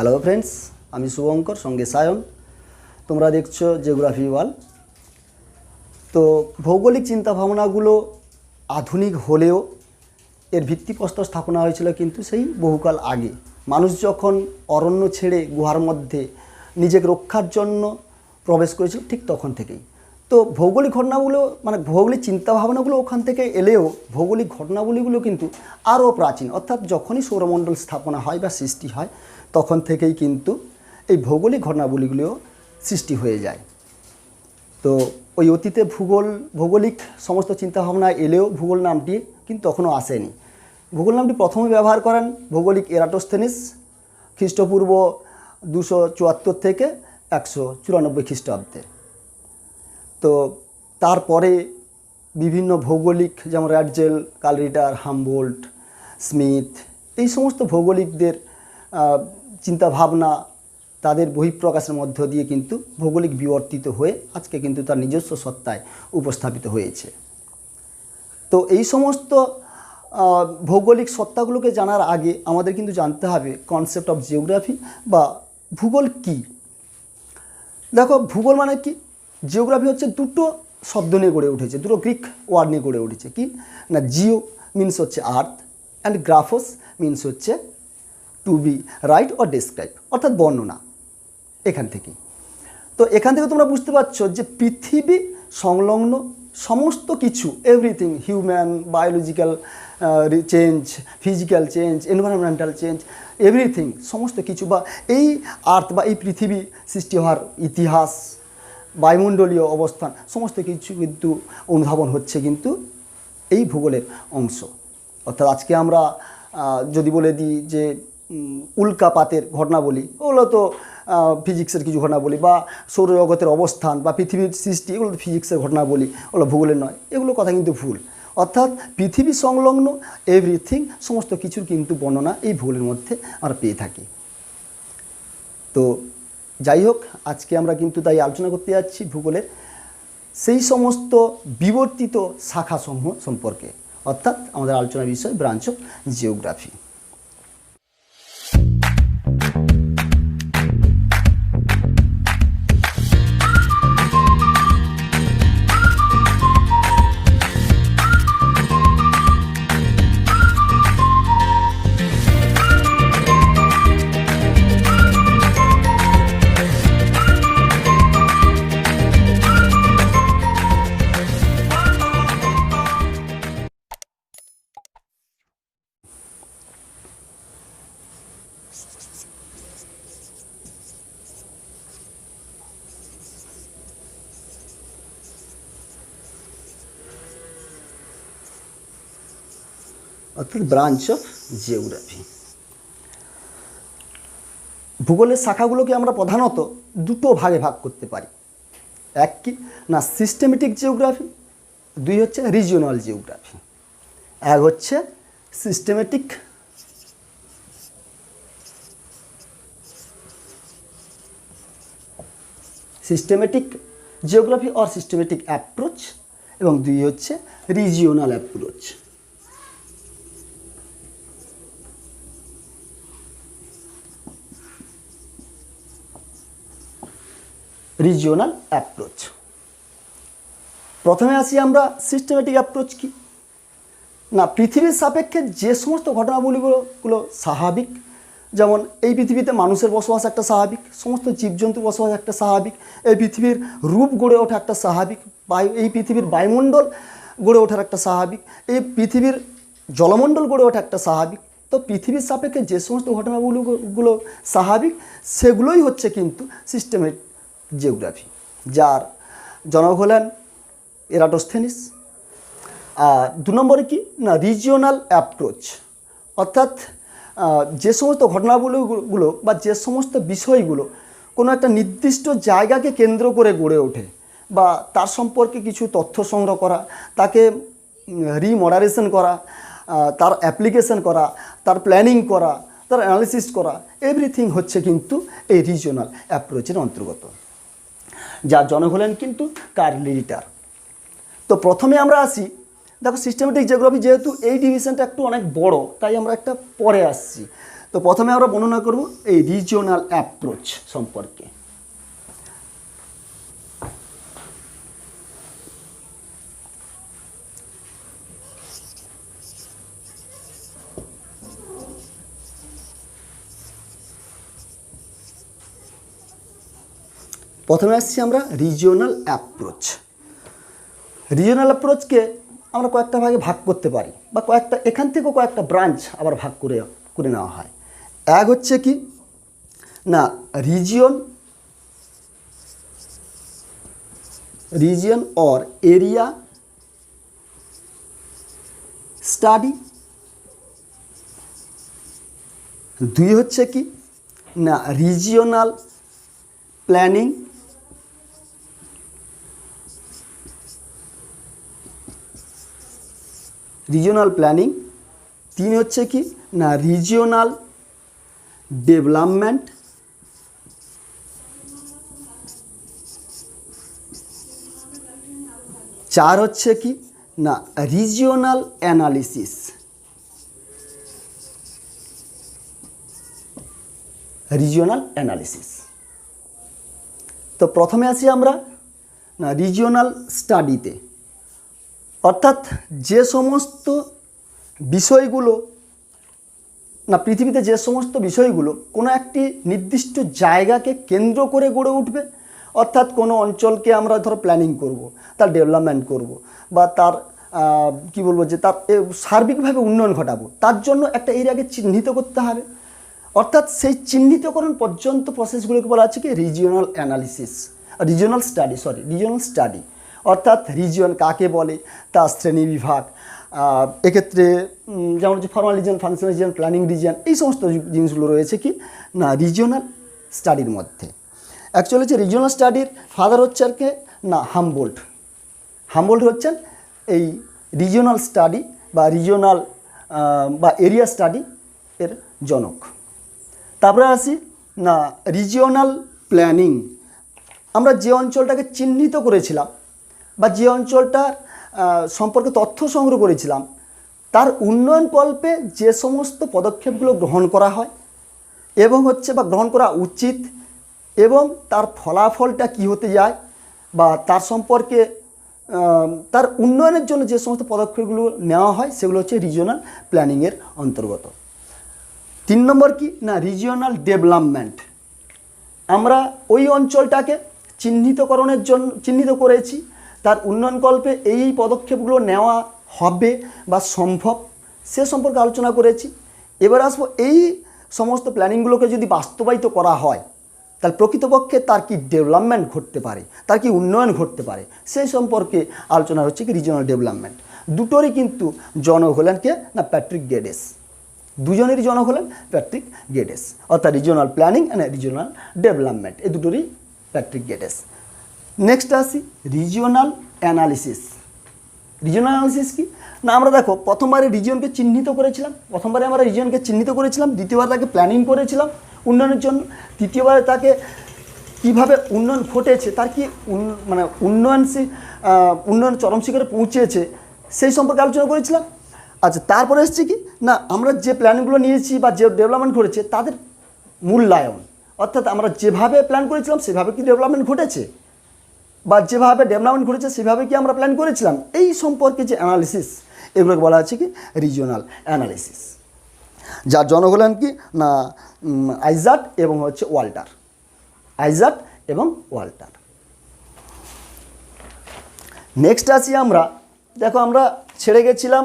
Hello friends, আমি শুভঙ্কর, সঙ্গে সায়ন। তোমরা দেখছো জিওগ্রাফি ওয়াল। তো ভৌগোলিক চিন্তাভাবনাগুলো আধুনিক হলেও এর ভিত্তিপ্রস্তর স্থাপনা হয়েছিল কিন্তু সেই বহুকাল আগে। মানুষ যখন অরণ্য ছেড়ে গুহার মধ্যে নিজেকে রক্ষার জন্য প্রবেশ করেছিল, ঠিক তখন থেকেই। তো ভৌগোলিক ঘটনাগুলো ভৌগোলিক চিন্তাভাবনাগুলো ওখান থেকে এলেও ভৌগোলিক ঘটনাবলীগুলো কিন্তু আরও প্রাচীন, অর্থাৎ যখনই সৌরমণ্ডল স্থাপনা হয় বা সৃষ্টি হয় তখন থেকেই কিন্তু এই ভৌগোলিক ঘটনাবলীগুলো সৃষ্টি হয়ে যায়। তো ওই অতীতে ভৌগোলিক সমস্ত চিন্তাভাবনা এলেও ভূগোল নামটি কিন্তু তখনও আসেনি। ভূগোল নামটি প্রথমে ব্যবহার করেন ভৌগোলিক এরাটোস্থেনিস খ্রিস্টপূর্ব 274 থেকে 194 খ্রিস্টাব্দে। তো তারপরে বিভিন্ন ভৌগোলিক যেমন র্যাডজেল, কালরিটার, হামবোল্ট, স্মিথ, এই সমস্ত ভৌগোলিকদের চিন্তাভাবনা তাদের বহিঃপ্রকাশের মধ্য দিয়ে কিন্তু ভৌগোলিক বিবর্তিত হয়ে আজকে কিন্তু তার নিজস্ব সত্তায় উপস্থাপিত হয়েছে। তো এই সমস্ত ভৌগোলিক সত্তাগুলোকে জানার আগে আমাদের কিন্তু জানতে হবে কনসেপ্ট অফ জিওগ্রাফি বা ভূগোল কী। দেখো, ভূগোল মানে কি? জিওগ্রাফি হচ্ছে দুটো শব্দ নিয়ে গড়ে উঠেছে, দুটো গ্রিক ওয়ার্ড নিয়ে গড়ে উঠেছে। কি না, জিও মিনস হচ্ছে আর্থ অ্যান্ড গ্রাফোস মিনস হচ্ছে to be write or describe, অর্থাৎ বর্ণনা। এখান থেকেই তো এখান থেকে তোমরা বুঝতে পারছো যে পৃথিবী সংলগ্ন সমস্ত কিছু, everything, human, biological change, physical change, environmental change, everything, সমস্ত কিছু, বা এই আর্থ বা এই পৃথিবী সৃষ্টি হওয়ার ইতিহাস, বায়ুমণ্ডলীয় অবস্থান, সমস্ত কিছু কিন্তু অনুধাবন হচ্ছে কিন্তু এই ভূগোলের অংশ। অর্থাৎ আজকে আমরা যদি বলে দিই যে উল্কাপাতের ঘটনাবলী, ওগুলো তো ফিজিক্সের কিছু ঘটনাবলী, বা সৌরজগতের অবস্থান বা পৃথিবীর সৃষ্টি, এগুলো তো ফিজিক্সের ঘটনাবলী, ওগুলো ভূগোলের নয়। এগুলো কথা কিন্তু ভুল। অর্থাৎ পৃথিবী সংলগ্ন এভরিথিং, সমস্ত কিছুর কিন্তু বর্ণনা এই ভূগোলের মধ্যে আমরা পেয়ে থাকি। তো যাই হোক, আজকে আমরা কিন্তু তাই আলোচনা করতে যাচ্ছি ভূগোলের সেই সমস্ত বিবর্তিত শাখাসমূহ সম্পর্কে, অর্থাৎ আমাদের আলোচনার বিষয় ব্রাঞ্চ অফ জিওগ্রাফি। অর্থাৎ ব্রাঞ্চ অফ জিওগ্রাফি। ভূগোলের শাখাগুলোকে আমরা প্রধানত দুটো ভাগে ভাগ করতে পারি। এক কি না, সিস্টেমেটিক জিওগ্রাফি, দুই হচ্ছে রিজিওনাল জিওগ্রাফি। এক হচ্ছে systematic geography or systematic approach, এবং দুই হচ্ছে রিজিওনাল অ্যাপ্রোচ। Regional approach. প্রথমে আসি আমরা সিস্টেমেটিক অ্যাপ্রোচ কি না, পৃথিবীর সাপেক্ষে যে সমস্ত ঘটনাবলীগুলো স্বাভাবিক, যেমন এই পৃথিবীতে মানুষের বসবাস একটা স্বাভাবিক, সমস্ত জীবজন্তুর বসবাস একটা স্বাভাবিক, এই পৃথিবীর রূপ গড়ে ওঠা একটা স্বাভাবিক, এই পৃথিবীর বায়ুমণ্ডল গড়ে ওঠার একটা স্বাভাবিক, এই পৃথিবীর জলমণ্ডল গড়ে ওঠা একটা স্বাভাবিক। তো পৃথিবীর সাপেক্ষে যে সমস্ত ঘটনাগুলো স্বাভাবিক, সেগুলোই হচ্ছে কিন্তু সিস্টেমেটিক জিওগ্রাফি, যার জনক হলেন এরাটোস্থেনিস। আর দু নম্বরে কি না, রিজিওনাল অ্যাপ্রোচ, অর্থাৎ যে সমস্ত ঘটনাগুলো বা যে সমস্ত বিষয়গুলো কোনো একটা নির্দিষ্ট জায়গাকে কেন্দ্র করে গড়ে ওঠে, বা তার সম্পর্কে কিছু তথ্য সংগ্রহ করা, তাকে রিমডারেশন করা, তার অ্যাপ্লিকেশন করা, তার প্ল্যানিং করা, তার অ্যানালিসিস করা, এভরিথিং হচ্ছে কিন্তু এই রিজিওনাল অ্যাপ্রোচের অন্তর্গত, যার জনক হলেন কিন্তু কার্ল রিটার। তো প্রথমে আমরা আসি, দেখো সিস্টেমেটিক জিওগ্রাফি, যেহেতু এই ডিভিশনটা একটু অনেক বড়, তাই আমরা একটা পরে আসছি। তো প্রথমে আমরা বর্ণনা করব এই রিজিওনাল অ্যাপ্রোচ সম্পর্কে। প্রথমে আসছি আমরা রিজিওনাল অ্যাপ্রোচ। রিজিওনাল অ্যাপ্রোচকে আমরা কয়েকটা ভাগে ভাগ করতে পারি, বা কয়েকটা এখান থেকেও কয়েকটা ব্রাঞ্চ আবার ভাগ করে নেওয়া হয়। এক হচ্ছে কি না রিজিয়ন অর এরিয়া স্টাডি। দুই হচ্ছে কি না রিজিওনাল প্ল্যানিং। তিন হচ্ছে কি না রিজিওনাল ডেভেলপমেন্ট। চার হচ্ছে কি না রিজিওনাল অ্যানালিসিস। তো প্রথমে আসি আমরা না রিজিওনাল স্টাডিতে, অর্থাৎ যে সমস্ত বিষয়গুলো না পৃথিবীতে যে সমস্ত বিষয়গুলো কোনো একটি নির্দিষ্ট জায়গাকে কেন্দ্র করে গড়ে উঠবে, অর্থাৎ কোনো অঞ্চলকে আমরা ধরো প্ল্যানিং করব, তার ডেভেলপমেন্ট করব, বা তার কি বলবো যে তার সার্বিকভাবে উন্নয়ন ঘটাবো, তার জন্য একটা এরিয়াকে চিহ্নিত করতে হবে। অর্থাৎ সেই চিহ্নিতকরণ পর্যন্ত প্রসেসগুলোকে বলা হচ্ছে কি রিজিওনাল স্টাডি। অর্থাৎ রিজিয়ন কাকে বলে, তার শ্রেণী বিভাগ, এক্ষেত্রে যেমন হচ্ছে formal region, functional region, planning region, এই সমস্ত জিনিসগুলো রয়েছে কি না রিজিওনাল স্টাডির মধ্যে। অ্যাকচুয়ালি হচ্ছে রিজিওনাল স্টাডির ফাদার হচ্ছে আর কে না হামবোল্ড হচ্ছেন এই রিজিওনাল স্টাডি বা এরিয়া স্টাডি এর জনক। তারপরে আসি না রিজিওনাল প্ল্যানিং। আমরা যে অঞ্চলটাকে চিহ্নিত করেছিলাম বা যে অঞ্চলটা সম্পর্কে তথ্য সংগ্রহ করেছিলাম, তার উন্নয়নকল্পে যে সমস্ত পদক্ষেপগুলো গ্রহণ করা হয় এবং বা গ্রহণ করা উচিত, এবং তার ফলাফলটা কি হতে যায়, বা তার সম্পর্কে তার উন্নয়নের জন্য যে সমস্ত পদক্ষেপগুলো নেওয়া হয়, সেগুলো হচ্ছে রিজিওনাল প্ল্যানিংয়ের অন্তর্গত। 3 নম্বর কি না রিজিওনাল ডেভেলপমেন্ট। আমরা ওই অঞ্চলটাকে চিহ্নিত করেছি, তার উন্নয়নকল্পে এই পদক্ষেপগুলো নেওয়া হবে বা সম্ভব, সে সম্পর্কে আলোচনা করেছি। এবার আসবো এই সমস্ত প্ল্যানিংগুলোকে যদি বাস্তবায়িত করা হয়, তাহলে প্রকৃতপক্ষে তার কি ডেভেলপমেন্ট ঘটতে পারে, তার কি উন্নয়ন ঘটতে পারে, সেই সম্পর্কে আলোচনা হচ্ছে কি রিজিওনাল ডেভেলপমেন্ট। দুটোরই কিন্তু জনক হলেন কে না প্যাট্রিক গেডেস। দুজনেরই জনক হলেন প্যাট্রিক গেডেস, অর্থাৎ regional planning and regional development, এই দুটোরই প্যাট্রিক গেডেস। নেক্সট আসি রিজিওনাল অ্যানালিসিস। কি না আমরা দেখো প্রথমবারে রিজিয়নকে চিহ্নিত করেছিলাম, দ্বিতীয়বার তাকে প্ল্যানিং করেছিলাম উন্নয়নের জন্য, তৃতীয়বারে তাকে কীভাবে উন্নয়ন ঘটেছে, তার কি উন্নয়ন চরম শিখরে পৌঁছেছে সেই সম্পর্কে আলোচনা করেছিলাম। আচ্ছা, তারপরে এসছে কি না আমরা যে প্ল্যানগুলো নিয়েছি বা যে ডেভেলপমেন্ট ঘটেছে তাদের মূল্যায়ন, অর্থাৎ আমরা যেভাবে প্ল্যান করেছিলাম সেভাবে কি ডেভেলপমেন্ট ঘটেছে, বা যেভাবে ডেভেলপমেন্ট ঘটেছে সেভাবে কি আমরা প্ল্যান করেছিলাম, এই সম্পর্কে যে অ্যানালিসিস, এগুলোকে বলা হচ্ছে কি রিজিওনাল অ্যানালিসিস। যার জনক হলেন কি না আইজার্ট এবং ওয়াল্টার। নেক্সট আসি আমরা, দেখো আমরা ছেড়ে গেছিলাম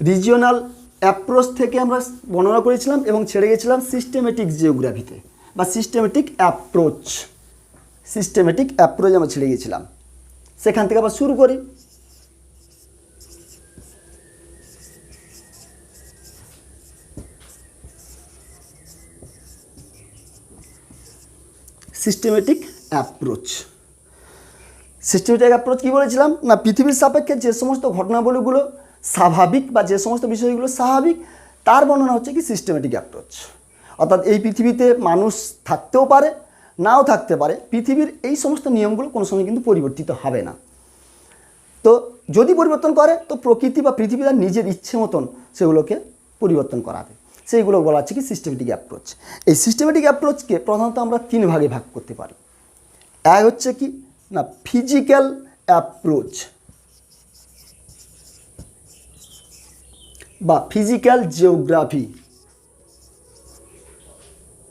রিজিওনাল অ্যাপ্রোচ থেকে, আমরা বর্ণনা করেছিলাম এবং ছেড়ে গেছিলাম সিস্টেমেটিক জিওগ্রাফিতে বা সিস্টেমেটিক অ্যাপ্রোচ আমরা ছেড়ে গেছিলাম। সেখান থেকে আবার শুরু করি। সিস্টেমেটিক অ্যাপ্রোচ কী বলেছিলাম না পৃথিবীর সাপেক্ষে যে সমস্ত ঘটনাবলীগুলো স্বাভাবিক বা যে সমস্ত বিষয়গুলো স্বাভাবিক, তার বর্ণনা হচ্ছে কি সিস্টেমেটিক অ্যাপ্রোচ। অর্থাৎ এই পৃথিবীতে মানুষ থাকতেও পারে, নাও থাকতে পারে, পৃথিবীর এই সমস্ত নিয়মগুলো কোনো সময় কিন্তু পরিবর্তিত হবে না। তো যদি পরিবর্তন করে তো প্রকৃতি বা পৃথিবী তার নিজের ইচ্ছে মতন সেগুলোকে পরিবর্তন করাবে। সেইগুলো বলা হচ্ছে কি সিস্টেমেটিক অ্যাপ্রোচ। এই সিস্টেমেটিক অ্যাপ্রোচকে প্রধানত আমরা 3 ভাগে ভাগ করতে পারি। এক হচ্ছে কি না ফিজিক্যাল অ্যাপ্রোচ বা ফিজিক্যাল জিওগ্রাফি,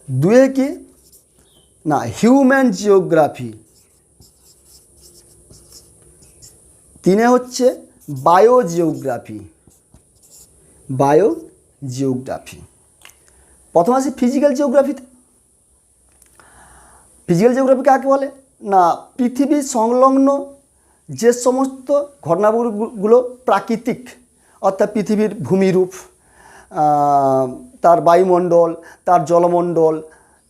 2 কি না হিউম্যান জিওগ্রাফি, 3 হচ্ছে বায়োজিওগ্রাফি। বায়োজিওগ্রাফি প্রথম আসি ফিজিক্যাল জিওগ্রাফিতে। ফিজিক্যাল জিওগ্রাফি কাকে বলে না পৃথিবী সংলগ্ন যে সমস্ত ঘটনাগুলো প্রাকৃতিক, অর্থাৎ পৃথিবীর ভূমিরূপ, তার বায়ুমণ্ডল, তার জলমণ্ডল,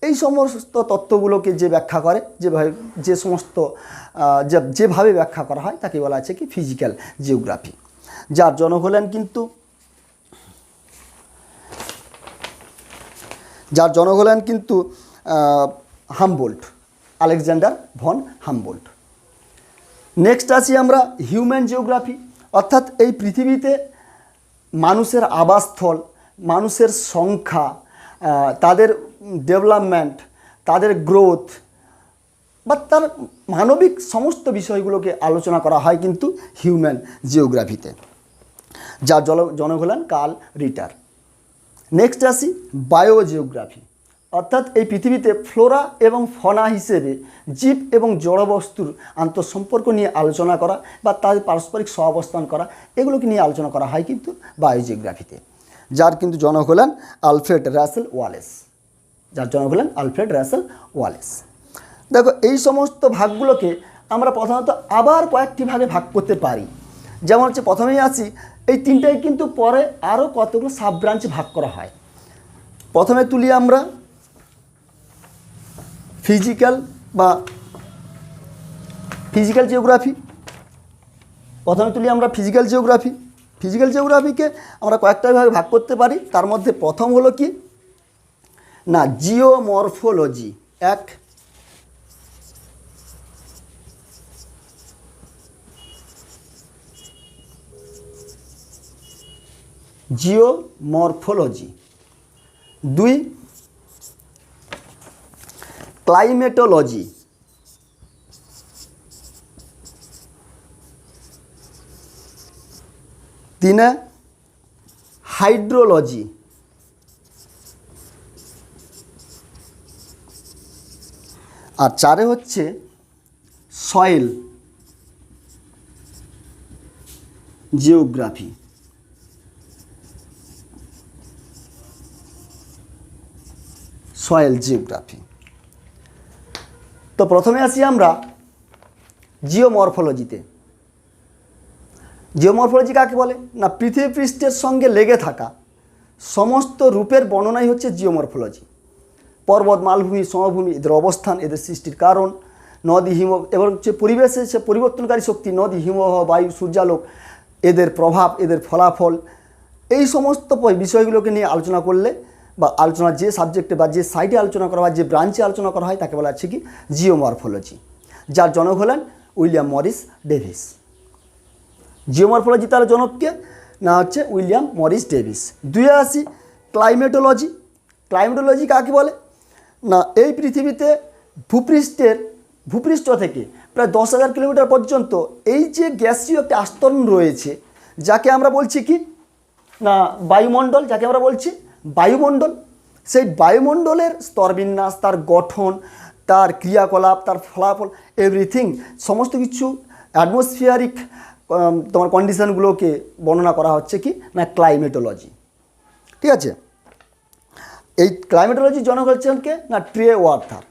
এই সমস্ত তত্ত্বগুলোকে যে ব্যাখ্যা করে, যে সমস্ত যেভাবে ব্যাখ্যা করা হয় তাকে বলা আছে কি ফিজিক্যাল জিওগ্রাফি। যার জনক হলেন কিন্তু Humboldt, Alexander von Humboldt. Next আসি আমরা হিউম্যান জিওগ্রাফি, অর্থাৎ এই পৃথিবীতে মানুষের আবাসস্থল, মানুষের সংখ্যা, তাদের ডেভেলপমেন্ট, তাদের গ্রোথ বা তার মানবিক সমস্ত বিষয়গুলোকে আলোচনা করা হয় কিন্তু হিউম্যান জিওগ্রাফিতে, যার জনক হলেন কার্ল রিটার। নেক্সট আসি বায়োজিওগ্রাফি, অর্থাৎ এই পৃথিবীতে ফ্লোরা এবং ফনা হিসেবে জীব এবং জড়বস্তুর আন্তঃসম্পর্ক নিয়ে আলোচনা করা বা তাদের পারস্পরিক সহাবস্থান করা, এগুলোকে নিয়ে আলোচনা করা হয় কিন্তু বায়োজিওগ্রাফিতে, যার কিন্তু জনক হলেন আলফ্রেড রাসেল ওয়ালেস। দেখো এই সমস্ত ভাগগুলোকে আমরা প্রধানত আবার কয়েকটি ভাগে ভাগ করতে পারি। যেমন হচ্ছে প্রথমেই আসি এই 3টাই কিন্তু পরে আরও কতগুলো সাব ব্রাঞ্চ ভাগ করা হয়। প্রথমে তুলি আমরা ফিজিক্যাল জিওগ্রাফি। ফিজিক্যাল জিওগ্রাফিকে আমরা কয়েকটা ভাগে ভাগ করতে পারি। তার মধ্যে প্রথম হলো কি না জিওমরফোলজি, এক। জিওমরফোলজি, 2 ক্লাইমেটোলজি, 3 হাইড্রোলজি, আর 4 হচ্ছে সয়েল জিওগ্রাফি। তো প্রথমে আসি আমরা জিওমরফোলজিতে। জিওমরফোলজি কাকে বলে না পৃথিবী পৃষ্ঠের সঙ্গে লেগে থাকা সমস্ত রূপের বর্ণনাই হচ্ছে জিওমরফোলজি। পর্বত, মালভূমি, সমভূমি, এদের অবস্থান, এদের সৃষ্টির কারণ, নদী, হিম এবং হচ্ছে পরিবেশের সে পরিবর্তনকারী শক্তি, নদী, হিমবাহ, বায়ু, সূর্যালোক, এদের প্রভাব, এদের ফলাফল, এই সমস্ত বিষয়গুলোকে নিয়ে আলোচনা করলে বা আলোচনা যে সাবজেক্টে বা যে সাইটে আলোচনা করা হয়, যে ব্রাঞ্চে আলোচনা করা হয় তাকে বলা হচ্ছে কি জিওমরফোলজি, যার জনক হলেন উইলিয়াম মরিস ডেভিস। জিওমরফোলজি তার জনককে না হচ্ছে উইলিয়াম মরিস ডেভিস। 2 আসি ক্লাইমেটোলজি কাকে বলে না এই পৃথিবীতে ভূপৃষ্ঠ থেকে প্রায় 10,000 কিলোমিটার পর্যন্ত এই যে গ্যাসীয় একটা আস্তরণ রয়েছে যাকে আমরা বলছি কি না বায়ুমণ্ডল, সেই বায়ুমণ্ডলের স্তরবিন্যাস, তার গঠন, তার ক্রিয়াকলাপ, তার ফলাফল, এভরিথিং, সমস্ত কিছু অ্যাটমসফিয়ারিক তোমার কন্ডিশনগুলোকে বর্ণনা করা হচ্ছে কি না ক্লাইমেটোলজি। ঠিক আছে, এই ক্লাইমেটোলজির জনক হচ্ছেন কে না ট্রে ওয়ার্থার।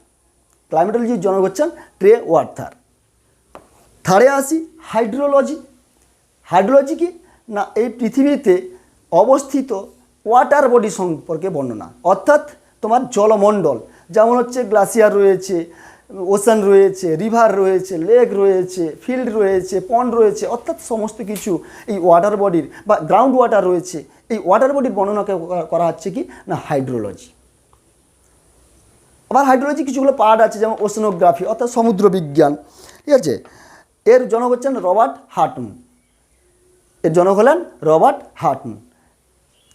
থার্ডে আসি হাইড্রোলজি কি না এই পৃথিবীতে অবস্থিত ওয়াটার বডি সম্পর্কে বর্ণনা, অর্থাৎ তোমার জলমণ্ডল, যেমন হচ্ছে গ্লাসিয়ার রয়েছে, ওশান রয়েছে, রিভার রয়েছে, লেক রয়েছে, ফিল্ড রয়েছে, পন্ড রয়েছে, অর্থাৎ সমস্ত কিছু এই ওয়াটার বডির বা গ্রাউন্ড ওয়াটার রয়েছে, এই ওয়াটার বডির বর্ণনা করা হচ্ছে কি না হাইড্রোলজি। আবার হাইড্রোলজি কিছুগুলো পার্ট আছে, যেমন ওশানোগ্রাফি অর্থাৎ সমুদ্র বিজ্ঞান। ঠিক আছে, এর জনক হচ্ছেন রবার্ট হার্টন।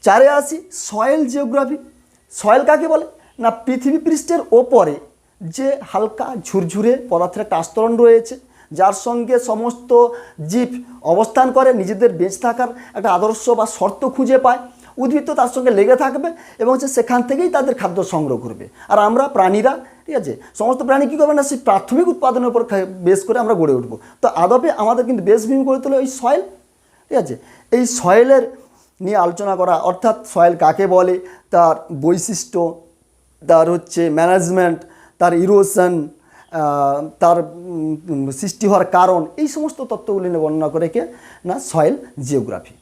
চারে আসি সয়েল জিওগ্রাফি। সয়েল কাকে বলে না, পৃথিবী পৃষ্ঠের ওপরে যে হালকা ঝুরঝুরে পদার্থের একটা আস্তরণ রয়েছে, যার সঙ্গে সমস্ত জীব অবস্থান করে, নিজেদের বেঁচে থাকার একটা আদর্শ বা শর্ত খুঁজে পায়। উদ্ভিদ তো তার সঙ্গে লেগে থাকবে এবং হচ্ছে সেখান থেকেই তাদের খাদ্য সংগ্রহ করবে। আর আমরা প্রাণীরা, ঠিক আছে, সমস্ত প্রাণী কী করবে না, সেই প্রাথমিক উৎপাদনের উপর বেস করে আমরা গড়ে উঠবো। তো আদপে আমাদের কিন্তু বেস ভূমি গড়ে তোলে ওই সয়েল, ঠিক আছে। এই সয়েলের নিয়ে আলোচনা করা, অর্থাৎ সয়েল কাকে বলে, তার বৈশিষ্ট্য, তার হচ্ছে ম্যানেজমেন্ট, তার ইরোশন, তার সৃষ্টি হওয়ার কারণ, এই সমস্ত তত্ত্বগুলি নিয়ে বর্ণনা করে কে না সয়েল জিওগ্রাফি,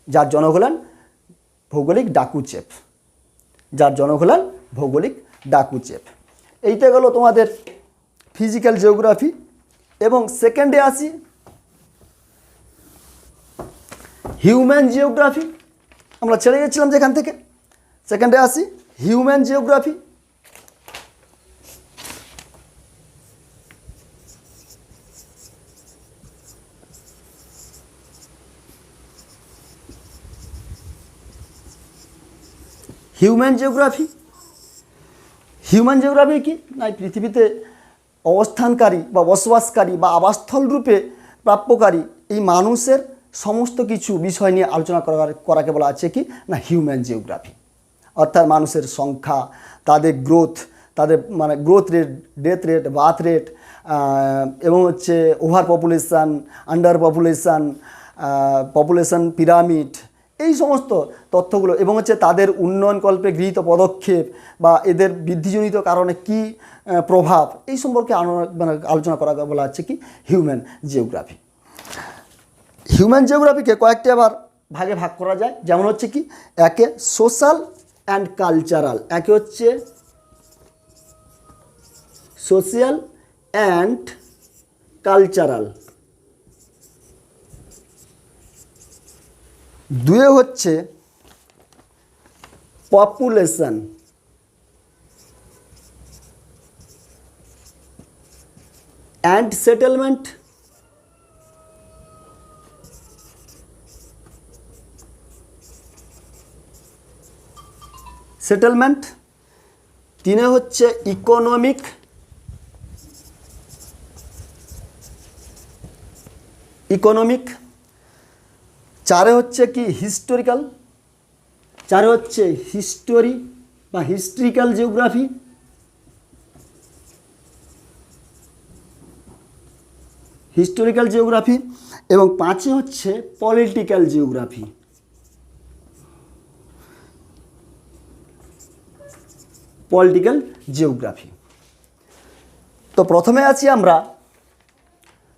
যার জনক হলেন ভৌগোলিক ডাকুচেপ, যার জনক হলেন ভৌগোলিক ডাকুচেপ। এইটা গেল তোমাদের ফিজিক্যাল জিওগ্রাফি। এবং সেকেন্ডে আসি হিউম্যান জিওগ্রাফি। আমরা ছেড়ে গেছিলাম যেখান থেকে, সেকেন্ডে আসি human geography. Human geography, human geography কি না, পৃথিবীতে অবস্থানকারী বা বসবাসকারী বা আবাসস্থল রূপে প্রাপ্যকারী এই মানুষের সমস্ত কিছু বিষয় নিয়ে আলোচনা করাকে বলা আছে কি না হিউম্যান জিওগ্রাফি। অর্থাৎ মানুষের সংখ্যা, তাদের গ্রোথ, তাদের মানে growth rate, death rate, birth rate, এবং হচ্ছে over population, under population, population pyramid, এই সমস্ত তথ্যগুলো, এবং হচ্ছে তাদের উন্নয়নকল্পে গৃহীত পদক্ষেপ বা এদের বৃদ্ধিজনিত কারণে কি প্রভাব, এই সম্পর্কে মানে আলোচনা করা বলা হচ্ছে কি হিউম্যান জিওগ্রাফি। হিউম্যান জিওগ্রাফিকে কয়েকটি আবার ভাগে ভাগ করা যায়, যেমন হচ্ছে কি একে সোশ্যাল অ্যান্ড কালচারাল, একে হচ্ছে সোশিয়াল অ্যান্ড কালচারাল, দুয়ে হচ্ছে পপুলেশন, অ্যান্ড সেটেলমেন্ট, সেটেলমেন্ট, তিনে হচ্ছে ইকোনমিক, ইকোনমিক, চারে হচ্ছে কি হিস্টোরিক্যাল, চারে হচ্ছে হিস্টোরি বা হিস্ট্রিক্যাল জিওগ্রাফি, হিস্টোরিক্যাল জিওগ্রাফি, এবং পাঁচে হচ্ছে পলিটিক্যাল জিওগ্রাফি। Political geography. তো প্রথমে আছি আমরা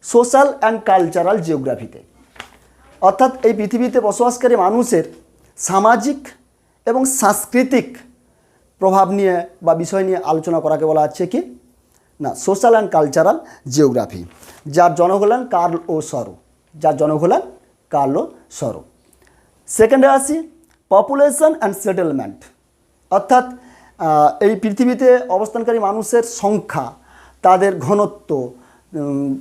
সোশ্যাল অ্যান্ড কালচারাল জিওগ্রাফিতে, অর্থাৎ এই পৃথিবীতে বসবাসকারী মানুষের সামাজিক এবং সাংস্কৃতিক প্রভাব নিয়ে বা বিষয় নিয়ে আলোচনা করাকে বলা হচ্ছে কি না সোশ্যাল অ্যান্ড কালচারাল জিওগ্রাফি, যার জনক হলেন কার্ল ও সরো, যার জনক হলেন কার্ল ও সরো। সেকেন্ডে আসি পপুলেশন অ্যান্ড সেটেলমেন্ট, অর্থাৎ এই পৃথিবীতে অবস্থানকারী মানুষের সংখ্যা, তাদের ঘনত্ব,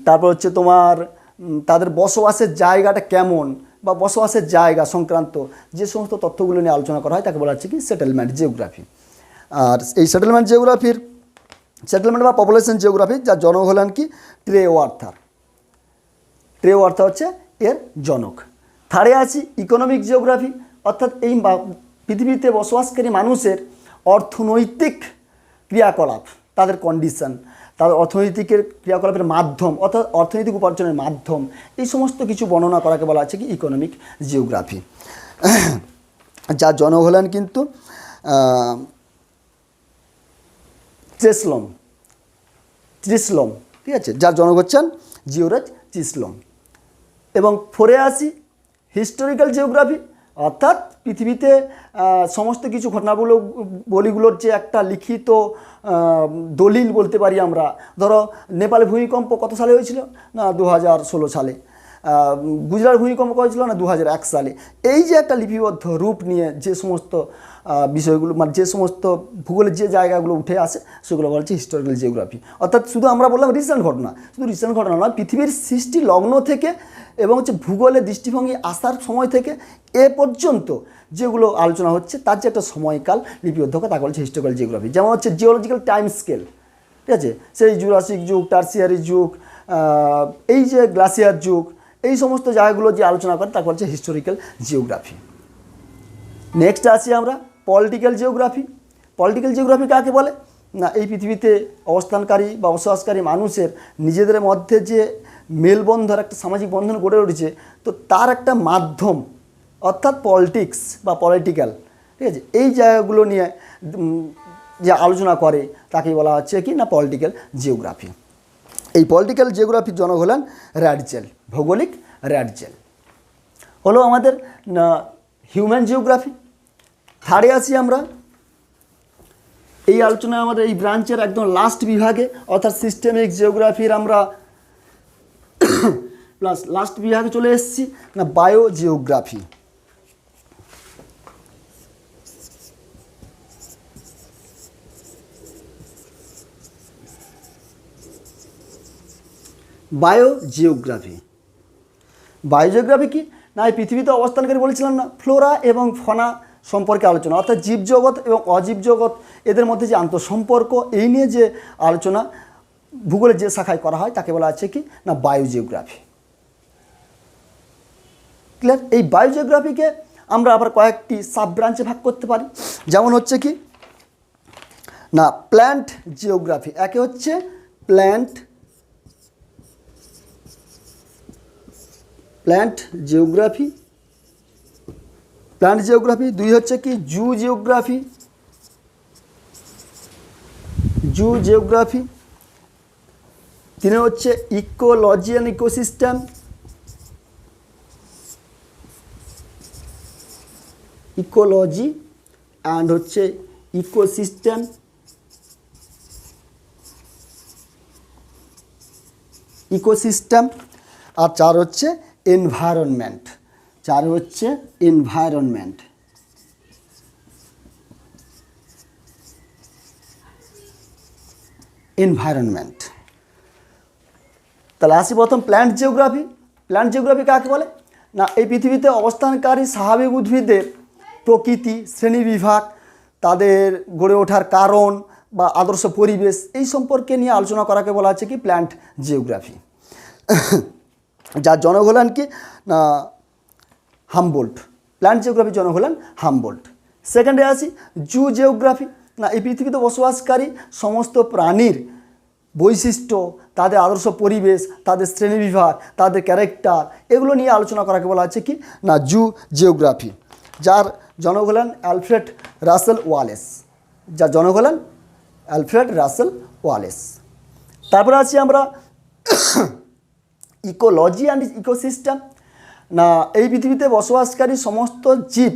তারপর হচ্ছে তোমার তাদের বসবাসের জায়গাটা কেমন বা বসবাসের জায়গা সংক্রান্ত যে সমস্ত তথ্যগুলো নিয়ে আলোচনা করা হয় তাকে বলা হচ্ছে কি সেটেলমেন্ট জিওগ্রাফি। আর এই সেটেলমেন্ট জিওগ্রাফির, সেটেলমেন্ট বা পপুলেশন জিওগ্রাফি যার জনক হলেন কি ট্রেওয়ার্থার, ট্রেওয়ার্থার হচ্ছে এর জনক। থার্ডে আছি ইকোনমিক জিওগ্রাফি, অর্থাৎ এই পৃথিবীতে বসবাসকারী মানুষের অর্থনৈতিক ক্রিয়াকলাপ, তাদের কন্ডিশন, তাদের অর্থনৈতিকের ক্রিয়াকলাপের মাধ্যম, অর্থাৎ অর্থনৈতিক উপার্জনের মাধ্যম, এই সমস্ত কিছু বর্ণনা করাকে বলা আছে কি ইকোনমিক জিওগ্রাফি, যার জনক হলেন কিন্তু ত্রিসলম, ঠিক আছে, যার জনক হচ্ছেন জিওরজ ত্রিসলম। এবং ফোরে আসি হিস্টোরিক্যাল জিওগ্রাফি, অর্থাৎ পৃথিবীতে সমস্ত কিছু ঘটনাবলীগুলোর যে একটা লিখিত দলিল বলতে পারি আমরা। ধরো নেপালে ভূমিকম্প কত সালে হয়েছিল না 2016 সালে, গুজরাট ভূমিকম্প হয়েছিল না 2001 সালে। এই যে একটা লিপিবদ্ধ রূপ নিয়ে যে সমস্ত বিষয়গুলো, মানে যে সমস্ত ভূগোলের যে জায়গাগুলো উঠে আসে সেগুলো বলা হচ্ছে হিস্টোরিক্যাল জিওগ্রাফি। অর্থাৎ শুধু আমরা বললাম রিসেন্ট ঘটনা, শুধু রিসেন্ট ঘটনা নয়, পৃথিবীর সৃষ্টি লগ্ন থেকে এবং হচ্ছে ভূগোলের দৃষ্টিভঙ্গি আসার সময় থেকে এ পর্যন্ত যেগুলো আলোচনা হচ্ছে তার যে একটা সময়কাল লিপিবদ্ধ করে তাকে বলছে হিস্টোরিক্যাল জিওগ্রাফি। যেমন হচ্ছে জিওলজিক্যাল টাইম স্কেল, ঠিক আছে, সেই জুরাসিক যুগ, টার্সিয়ারি যুগ, এই যে গ্লাসিয়ার যুগ, এই সমস্ত জায়গাগুলো যে আলোচনা করে তাকে বলছে হিস্টোরিক্যাল জিওগ্রাফি। নেক্সট আছি আমরা পলিটিক্যাল জিওগ্রাফি। পলিটিক্যাল জিওগ্রাফি কাকে বলে না, এই পৃথিবীতে অবস্থানকারী বা বসবাসকারী মানুষের নিজেদের মধ্যে যে মেলবন্ধন, একটা সামাজিক বন্ধন গড়ে উঠেছে, তো তার একটা মাধ্যম অর্থাৎ পলিটিক্স বা পলিটিক্যাল, ঠিক আছে, এই জায়গাগুলো নিয়ে যে আলোচনা করে তাকে বলা হচ্ছে কি না পলিটিক্যাল জিওগ্রাফি। এই পলিটিক্যাল জিওগ্রাফির জনক হলেন র্যাডজেল, ভৌগোলিক র্যাডজেল। হলো আমাদের হিউম্যান জিওগ্রাফি। থার্ডে আসি আমরা, এই আলোচনায় আমাদের এই ব্রাঞ্চের একদম লাস্ট বিভাগে অর্থাৎ সিস্টেমিক জিওগ্রাফির আমরা প্লাস লাস্ট বিভাগে চলে এসেছি না বায়ো জিওগ্রাফি। বায়োজিওগ্রাফি, বায়োজিওগ্রাফি কি না, এই পৃথিবীতে অবস্থানকারী বলেছিলাম না ফ্লোরা এবং ফনা সম্পর্কে আলোচনা, অর্থাৎ জীবজগৎ এবং অজীব জগৎ এদের মধ্যে যে আন্তঃসম্পর্ক এই নিয়ে যে আলোচনা ভূগোলের যে শাখায় করা হয় তাকে বলা হচ্ছে কি না বায়োজিওগ্রাফি। ক্লিয়ার? এই বায়োজিওগ্রাফিকে আমরা আবার কয়েকটি সাব ব্রাঞ্চে ভাগ করতে পারি। যেমন হচ্ছে কি না প্ল্যান্ট জিওগ্রাফি, একে হচ্ছে প্ল্যান্ট জিওগ্রাফি, প্ল্যান্ট জিওগ্রাফি। দুই হচ্ছে কি জু জিওগ্রাফি, জু জিওগ্রাফি। তিনে হচ্ছে ecology and ecosystem, ecology and হচ্ছে ইকোসিস্টেম। ইকোসিস্টেম। আর চার হচ্ছে এনভায়রনমেন্ট, চার হচ্ছে এনভায়রনমেন্ট। এনভায়রনমেন্ট। তাহলে আসি প্রথম প্ল্যান্ট জিওগ্রাফি। প্ল্যান্ট জিওগ্রাফি কাকে বলে না, এই পৃথিবীতে অবস্থানকারী স্বাভাবিক উদ্ভিদের প্রকৃতি, শ্রেণীবিভাগ, তাদের গড়ে ওঠার কারণ বা আদর্শ পরিবেশ এই সম্পর্কে নিয়ে আলোচনা করাকে বলা হচ্ছে কি প্ল্যান্ট জিওগ্রাফি। যার জনক হলেন কি না হামবোল্ট, প্ল্যান্ট জিওগ্রাফির জনক হলেন হামবোল্ট। সেকেন্ডে আসি জু জিওগ্রাফি। না, এই পৃথিবীতে বসবাসকারী সমস্ত প্রাণীর বৈশিষ্ট্য, তাদের আদর্শ পরিবেশ, তাদের শ্রেণীবিভাগ, তাদের ক্যারেক্টার এগুলো নিয়ে আলোচনা করাকে বলা হচ্ছে কি না জু জিওগ্রাফি। যার জনক হলেন অ্যালফ্রেড রাসেল ওয়ালেস, যার জনক হলেন অ্যালফ্রেড রাসেল ওয়ালেস। তারপরে আছি আমরা ইকোলজি অ্যান্ড ইকোসিস্টেম। না, এই পৃথিবীতে বসবাসকারী সমস্ত জীব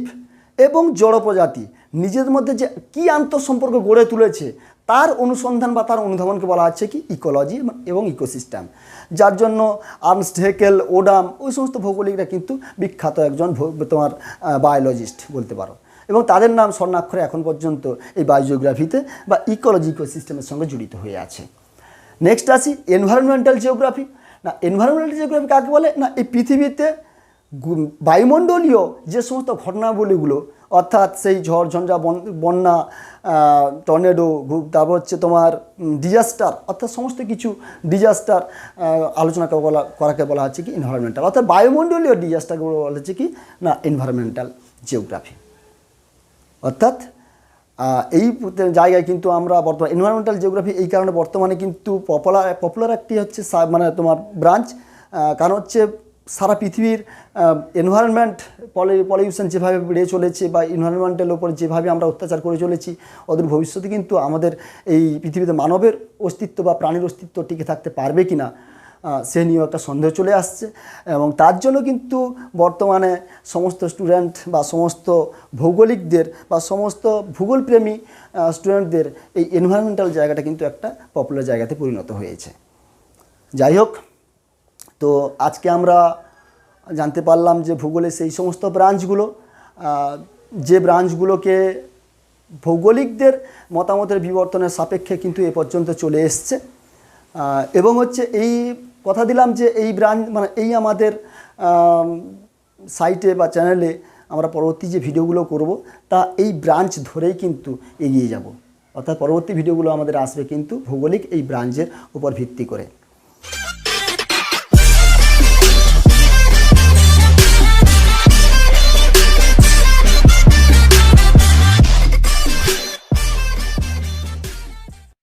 এবং জড় প্রজাতি নিজেদের মধ্যে যে কী আন্তঃসম্পর্ক গড়ে তুলেছে তার অনুসন্ধান বা তার অনুধাবনকে বলা হচ্ছে কি ইকোলজি এবং ইকোসিস্টেম। যার জন্য আর্নস্ট হেকেল, ওডাম ওই সমস্ত ভৌগোলিকরা কিন্তু বিখ্যাত একজন তোমার বায়োলজিস্ট বলতে পারো, এবং তাদের নাম স্বর্ণাক্ষরে এখন পর্যন্ত এই বায়োজিওগ্রাফিতে বা ইকোলজি ইকোসিস্টেমের সঙ্গে জড়িত হয়ে আছে। নেক্সট আসি এনভায়রনমেন্টাল জিওগ্রাফি। না, এনভায়রনমেন্টাল জিওগ্রাফি কাকে বলে না, এই পৃথিবীতে বায়ুমণ্ডলীয় যে সমস্ত ঘটনাবলীগুলো অর্থাৎ সেই ঝড় ঝঞ্ঝা, বন্যা, টর্নেডো, তারপর হচ্ছে তোমার ডিজাস্টার, অর্থাৎ সমস্ত কিছু ডিজাস্টার আলোচনা করাকে বলা হচ্ছে কি এনভায়রনমেন্টাল, অর্থাৎ বায়ুমণ্ডলীয় ডিজাস্টারগুলো বলা হচ্ছে কি না এনভায়রনমেন্টাল জিওগ্রাফি। অর্থাৎ এই জায়গায় কিন্তু আমরা বর্তমানে এনভায়রনমেন্টাল জিওগ্রাফি এই কারণে বর্তমানে কিন্তু পপুলার একটি হচ্ছে মানে তোমার ব্রাঞ্চ, কারণ হচ্ছে সারা পৃথিবীর এনভায়রনমেন্ট পলিউশন যেভাবে বেড়ে চলেছে বা এনভায়রনমেন্টের ওপর যেভাবে আমরা অত্যাচার করে চলেছি, অদূর ভবিষ্যতে কিন্তু আমাদের এই পৃথিবীতে মানবের অস্তিত্ব বা প্রাণীর অস্তিত্ব টিকে থাকতে পারবে কি না সে নিয়েও একটা সন্দেহ চলে আসছে। এবং তার জন্য কিন্তু বর্তমানে সমস্ত স্টুডেন্ট বা সমস্ত ভৌগোলিকদের বা সমস্ত ভূগোলপ্রেমী স্টুডেন্টদের এই এনভায়রনমেন্টাল জায়গাটা কিন্তু একটা পপুলার জায়গাতে পরিণত হয়েছে। যাই হোক, তো আজকে আমরা জানতে পারলাম যে ভূগোলের সেই সমস্ত ব্রাঞ্চগুলো, যে ব্রাঞ্চগুলোকে ভৌগোলিকদের মতামতের বিবর্তনের সাপেক্ষে কিন্তু এ পর্যন্ত চলে এসছে। এবং হচ্ছে এই কথা দিলাম যে এই ব্রাঞ্চ মানে এই আমাদের সাইটে বা চ্যানেলে আমরা পরবর্তী যে ভিডিওগুলো করব তা এই ব্রাঞ্চ ধরেই কিন্তু এগিয়ে যাব, অর্থাৎ পরবর্তী ভিডিওগুলো আমাদের আসবে কিন্তু ভৌগোলিক এই ব্রাঞ্চের উপর ভিত্তি করে।